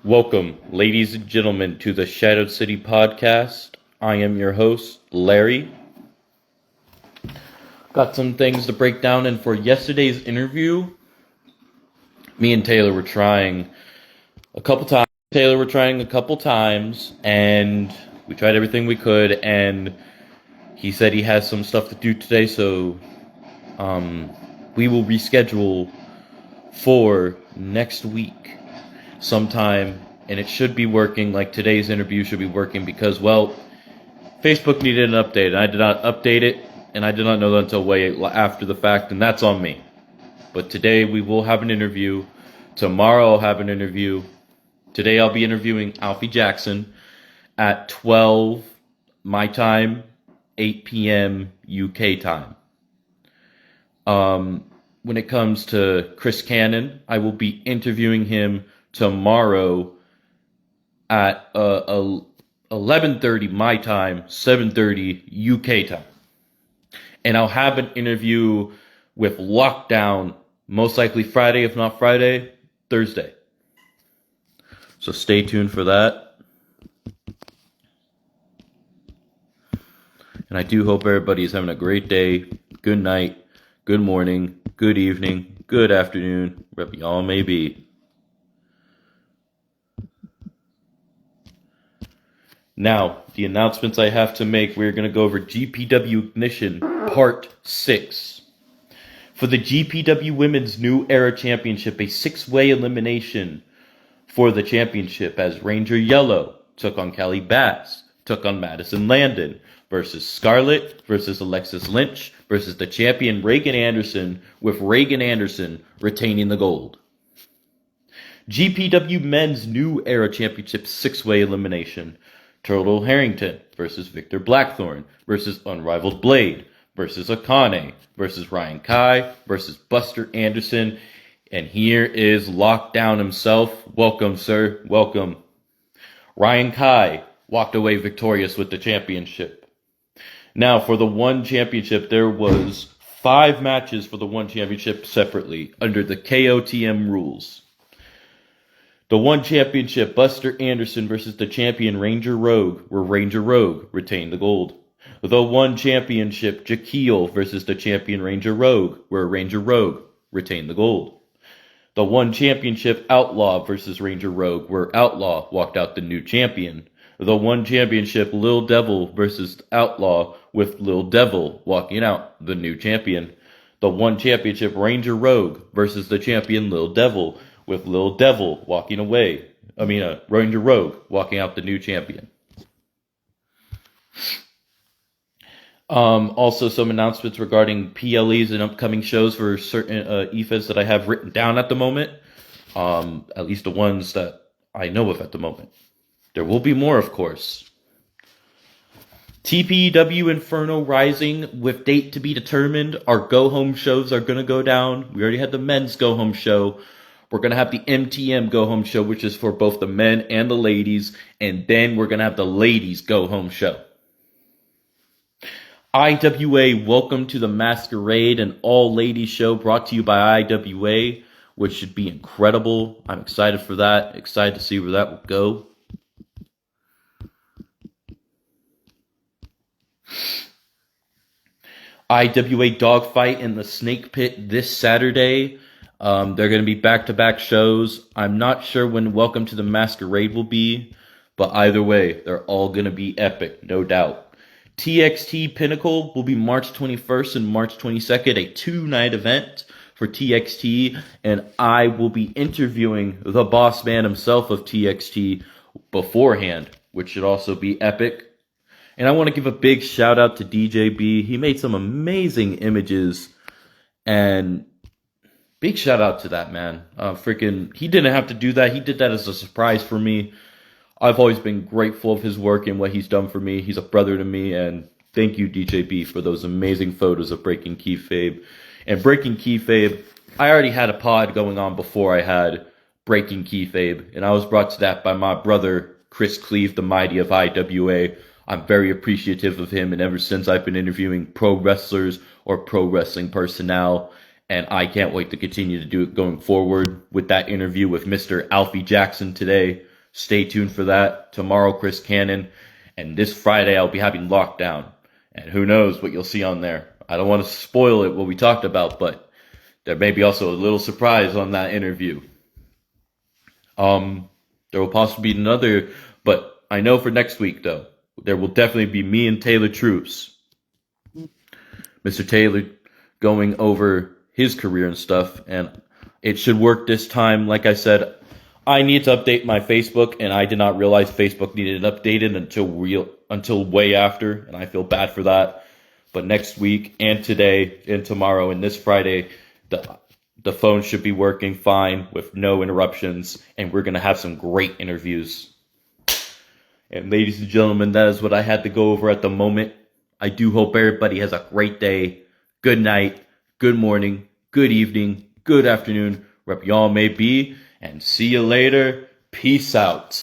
Welcome, ladies and gentlemen, to the Shadow City podcast. I am your host, Larry. Got some things to break down, and for yesterday's interview, me and Taylor were trying a couple times. And we tried everything we could, and he said he has some stuff to do today, so we will reschedule for next week sometime, and it should be working. Like today's interview should be working because, well, Facebook needed an update, and I did not update it, and I did not know that until way after the fact, and that's on me. But today we will have an interview. Tomorrow I'll have an interview. Today I'll be interviewing Alfie Jackson at 12 my time, 8 p.m. UK time. When it comes to Chris Cannon, I will be interviewing him tomorrow at 11:30 my time, 7:30 UK time. And I'll have an interview with Lockdown, most likely Friday, if not Friday, Thursday. So stay tuned for that. And I do hope everybody is having a great day, good night, good morning, good evening, good afternoon, wherever y'all may be. Now, the announcements I have to make, we're going to go over GPW Ignition Part 6. For the GPW Women's New Era Championship, a 6-way elimination for the championship as Ranger Yellow took on Callie Bass, took on Madison Landon, versus Scarlett, versus Alexis Lynch, versus the champion Reagan Anderson, with Reagan Anderson retaining the gold. GPW Men's New Era Championship 6-way elimination. Turtle Harrington versus Victor Blackthorn versus Unrivaled Blade versus Akane versus Ryan Kai versus Buster Anderson. And here is Lockdown himself. Welcome, sir. Welcome. Ryan Kai walked away victorious with the championship. Now, for the one championship, there was 5 matches for the one championship separately under the KOTM rules. The one championship, Buster Anderson versus the champion Ranger Rogue, where Ranger Rogue retained the gold. The one championship, Jaquil versus the champion Ranger Rogue, where Ranger Rogue retained the gold. The one championship, Outlaw versus Ranger Rogue, where Outlaw walked out the new champion. The one championship, Lil Devil versus Outlaw, with Lil Devil walking out the new champion. The one championship, Ranger Rogue versus the champion Lil Devil, with Lil Devil walking away. Ranger Rogue walking out the new champion. Also, some announcements regarding PLEs and upcoming shows for certain EFES that I have written down at the moment. At least the ones that I know of at the moment. There will be more, of course. TPW Inferno Rising, with date to be determined. Our go-home shows are going to go down. We already had the men's go-home show. We're going to have the MTM go-home show, which is for both the men and the ladies. And then we're going to have the ladies go-home show. IWA, Welcome to the Masquerade, an all-ladies show brought to you by IWA, which should be incredible. I'm excited for that. Excited to see where that will go. IWA Dogfight in the Snake Pit this Saturday. They're going to be back-to-back shows. I'm not sure when Welcome to the Masquerade will be, but either way, they're all going to be epic, no doubt. TXT Pinnacle will be March 21st and March 22nd, a 2-night event for TXT, and I will be interviewing the boss man himself of TXT beforehand, which should also be epic. And I want to give a big shout out to DJ B. He made some amazing images, and big shout out to that man. He didn't have to do that. He did that as a surprise for me. I've always been grateful of his work and what he's done for me. He's a brother to me, and thank you, DJ B, for those amazing photos of Breaking Kayfabe. And Breaking Kayfabe, I already had a pod going on before I had Breaking Kayfabe, and I was brought to that by my brother, Chris Cleve, the mighty of IWA. I'm very appreciative of him, and ever since I've been interviewing pro wrestlers or pro wrestling personnel, and I can't wait to continue to do it going forward with that interview with Mr. Alfie Jackson today. Stay tuned for that. Tomorrow, Chris Cannon. And this Friday, I'll be having Lockdown. And who knows what you'll see on there. I don't want to spoil it, what we talked about, but there may be also a little surprise on that interview. There will possibly be another, but I know for next week, though, there will definitely be me and Taylor Truce. Mr. Taylor going over his career and stuff, and it should work this time. Like I said, I need to update my Facebook, and I did not realize Facebook needed updated until way after, and I feel bad for that. But next week and today and tomorrow and this Friday, the phone should be working fine with no interruptions, and we're going to have some great interviews. And ladies and gentlemen, that is what I had to go over at the moment. I do hope everybody has a great day, good night, good morning, good evening, good afternoon, wherever y'all may be, and see you later. Peace out.